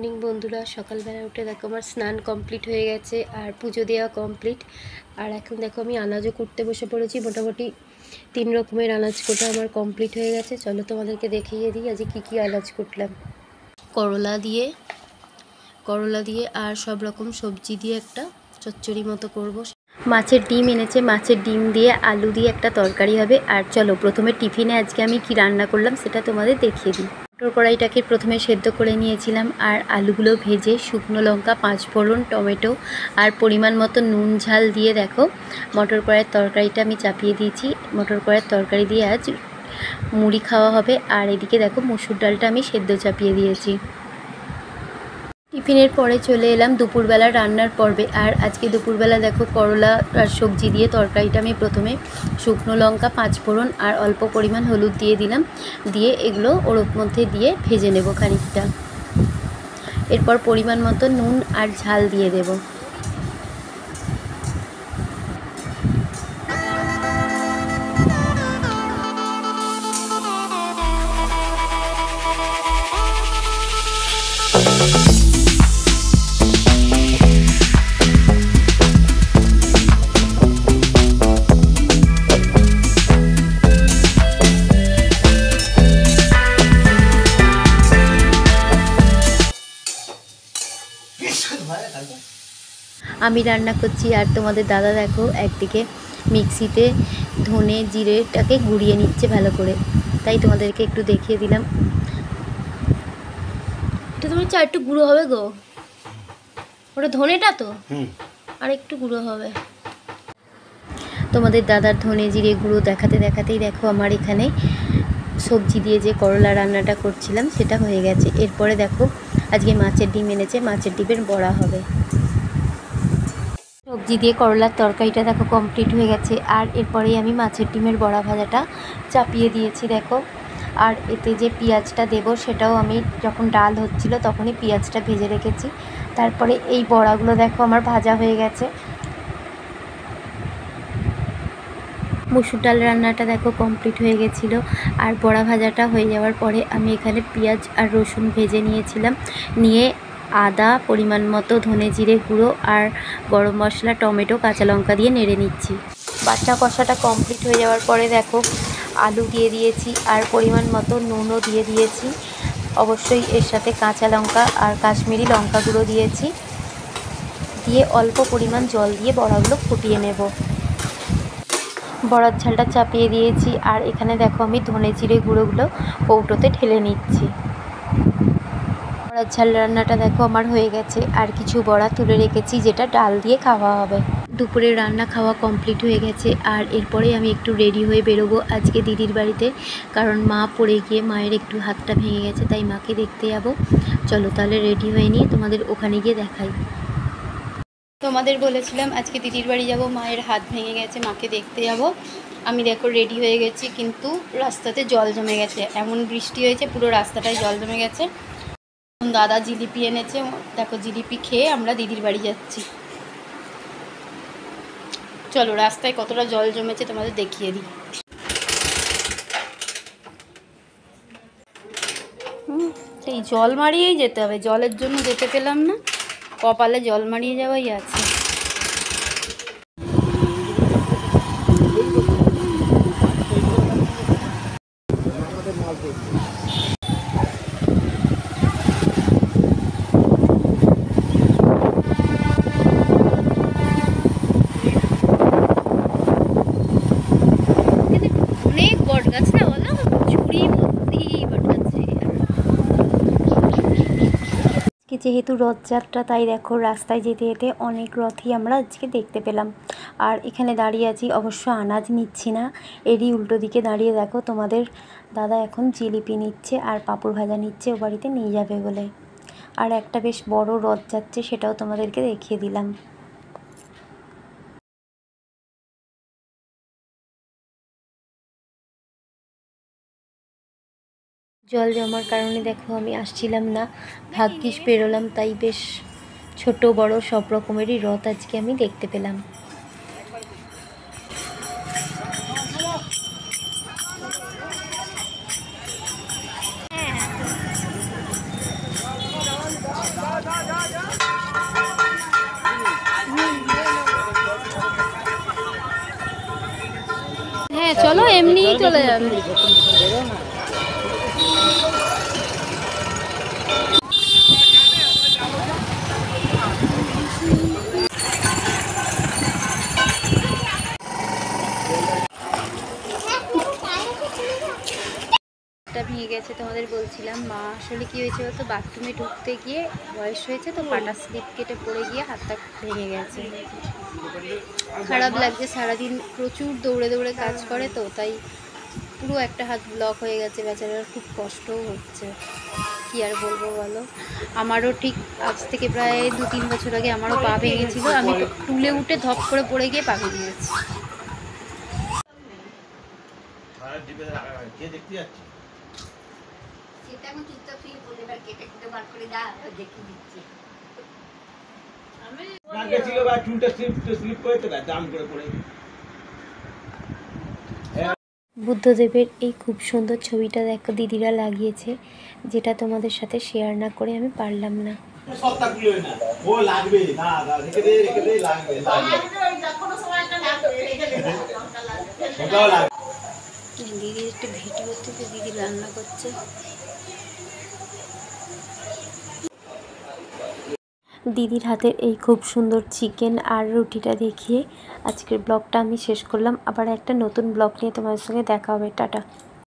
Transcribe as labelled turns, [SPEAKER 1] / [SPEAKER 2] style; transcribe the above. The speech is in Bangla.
[SPEAKER 1] মর্নিং বন্ধুরা, সকালবেলা উঠে দেখো আমার স্নান কমপ্লিট হয়ে গেছে আর পুজো দেওয়া কমপ্লিট। আর এখন দেখো আমি আনাজও কুটতে বসে পড়েছি। মোটামুটি 3 রকমের আনাজ কোটা আমার কমপ্লিট হয়ে গেছে। চলো তোমাদেরকে দেখিয়ে দিই আজকে কী আনাজ কুটলাম। করলা দিয়ে আর সব রকম সবজি দিয়ে একটা চচ্চড়ি মতো করব। মাছের ডিম এনেছে, মাছের ডিম দিয়ে আলু দিয়ে একটা তরকারি হবে। আর চলো প্রথমে টিফিনে আজকে আমি কি রান্না করলাম সেটা তোমাদের দেখিয়ে দিই। মটর কড়াইটাকে প্রথমে সেদ্ধ করে নিয়েছিলাম আর আলুগুলো ভেজে শুকনো লঙ্কা, 5 ফোড়ন, টমেটো আর পরিমাণ মতো নুন ঝাল দিয়ে দেখো মটর কড়াইয়ের তরকারিটা আমি চাপিয়ে দিয়েছি। মটর কড়াইয়ের তরকারি দিয়ে আজ মুড়ি খাওয়া হবে। আর এদিকে দেখো মসুর ডালটা আমি সেদ্ধ চাপিয়ে দিয়েছি। টিফিনের পরে চলে এলাম দুপুরবেলা রান্নার পর্বে। আর আজকে দুপুরবেলা দেখো করলা আর সবজি দিয়ে তরকারিটা আমি প্রথমে শুকনো লঙ্কা, 5 ফোড়ন আর অল্প পরিমাণ হলুদ দিয়ে দিলাম। দিয়ে এগুলো ওর মধ্যে দিয়ে ভেজে নেব খানিকটা। এরপর পরিমাণ মতো নুন আর ঝাল দিয়ে দেব। আমি রান্না করছি আর তোমাদের দাদা দেখো একদিকে মিক্সিতে ধনে জিরেটাকে গুঁড়িয়ে নিচ্ছে ভালো করে, তাই তোমাদেরকে একটু দেখিয়ে দিলাম। এটা তুমি চা একটু গুঁড়ো হবে গো, ওটা ধনেটা তো আর একটু গুঁড়ো হবে। তোমাদের দাদার ধনে জিরে গুঁড়ো দেখাতে দেখাতেই দেখো আমার এখানে সবজি দিয়ে যে করলা রান্নাটা করছিলাম সেটা হয়ে গেছে। এরপরে দেখো আজকে মাছের ডিম এনেছে, মাছের ডিমের বড়া হবে। সবজি দিয়ে করলার তরকারিটা দেখো কমপ্লিট হয়ে গেছে। আর এরপরেই আমি মাছের ডিমের বড়া ভাজাটা চাপিয়ে দিয়েছি দেখো। আর এতে যে পেঁয়াজটা দেব সেটাও আমি যখন ডাল হচ্ছিল তখনই পেঁয়াজটা ভেজে রেখেছি। তারপরে এই বড়াগুলো দেখো আমার ভাজা হয়ে গেছে। মসুর ডাল রান্নাটা দেখো কমপ্লিট হয়ে গেছিলো। আর বড়া ভাজাটা হয়ে যাওয়ার পরে আমি এখানে পেঁয়াজ আর রসুন ভেজে নিয়েছিলাম। নিয়ে আদা, পরিমাণ মতো ধনে জিরে গুঁড়ো আর গরম মশলা, টমেটো, কাঁচা লঙ্কা দিয়ে নেড়ে নিচ্ছি। বাটা কষাটা কমপ্লিট হয়ে যাওয়ার পরে দেখো আলু দিয়ে দিয়েছি আর পরিমাণ মতো নুনও দিয়ে দিয়েছি। অবশ্যই এর সাথে কাঁচা লঙ্কা আর কাশ্মীরি লঙ্কা গুঁড়ো দিয়েছি। দিয়ে অল্প পরিমাণ জল দিয়ে বড়াগুলো ফুটিয়ে নেব। বড়ার ঝালটা চাপিয়ে দিয়েছি। আর এখানে দেখো আমি ধনে জিরে গুঁড়োগুলো কৌটোতে ঢেলে নিচ্ছি। বড়ার ঝাল রান্নাটা দেখো আমার হয়ে গেছে। আর কিছু বড়া তুলে রেখেছি যেটা ডাল দিয়ে খাওয়া হবে। দুপুরে রান্না খাওয়া কমপ্লিট হয়ে গেছে। আর এরপরে আমি একটু রেডি হয়ে বেরোবো আজকে দিদির বাড়িতে, কারণ মা পড়ে গিয়ে মায়ের একটু হাতটা ভেঙে গেছে, তাই মাকে দেখতে যাবো। চলো তাহলে রেডি হয়ে নিয়ে তোমাদের ওখানে গিয়ে দেখাই। তোমাদের বলেছিলাম আজকে দিদির বাড়ি যাব, মায়ের হাত ভেঙে গেছে, মাকে দেখতে যাব। আমি দেখো রেডি হয়ে গেছি, কিন্তু রাস্তাতে জল জমে গেছে। এমন বৃষ্টি হয়েছে পুরো রাস্তাটায় জল জমে গেছে। দাদা জিলিপি এনেছে, দেখো জিলিপি খেয়ে আমরা দিদির বাড়ি যাচ্ছি। চলো রাস্তায় কতটা জল জমেছে তোমাদের দেখিয়ে দিই। সেই জল মারিয়েই যেতে হবে, জলের জন্য যেতে পেলাম না, কপালে জল মারিয়ে যাওয়াই আছে। অনেক বট গাছ না, বলো ঝুড়ি ভর্তি বট গাছে। আজকে যেহেতু রথযাত্রা তাই দেখো রাস্তায় যেতে যেতে অনেক রথই আমরা আজকে দেখতে পেলাম। আর এখানে দাঁড়িয়ে আছি, অবশ্য আনাজ নিচ্ছি না, এরই উল্টো দিকে দাঁড়িয়ে দেখো তোমাদের দাদা এখন জিলিপি নিচ্ছে আর পাঁপড় ভাজা নিচ্ছে ও বাড়িতে নিয়ে যাবে বলে। আর একটা বেশ বড় রথ যাচ্ছে, সেটাও তোমাদেরকে দেখিয়ে দিলাম। জল জমার কারণে দেখো আমি আসছিলাম না, ভাগ্যিস পেরোলাম, তাই বেশ ছোট বড় সব রকমেরই রথ আজকে আমি দেখতে পেলাম।
[SPEAKER 2] চলো এমনিই চলে যাবে। ভেঙে গেছে তোমাদের বলছিলাম। মা আসলে কি হয়েছে বলতো, বাথরুমে ঢুকতে গিয়ে বয়স হয়েছে তো পাটা স্লিপ কেটে পড়ে গিয়ে হাতটা ভেঙে গেছে। খারাপ লাগছে, সারাদিন প্রচুর দৌড়ে দৌড়ে কাজ করে তো, তাই পুরো একটা হাত ব্লক হয়ে গেছে। বেচারার খুব কষ্টও হচ্ছে, কি আর বলবো বলো। আমারও ঠিক আজ থেকে প্রায় 2-3 বছর আগে আমারও পা ভেঙেছিল। আমি টুলে উঠে ধপ করে পড়ে গিয়ে পা ভেঙে গেছি। বুদ্ধদেবের এই খুব সুন্দর ছবিটা দেখো দিদিরা লাগিয়েছে, যেটা তোমাদের সাথে শেয়ার না করে আমি পারলাম না। দিদির একটা ভিডিও থেকে দিদি রান্না করছে। দিদির হাতের এই খুব সুন্দর চিকেন আর রুটিটা দেখিয়ে আজকের ব্লগটা আমি শেষ করলাম। আবার একটা নতুন ব্লগ নিয়ে তোমাদের সঙ্গে দেখা হবে। টাটা।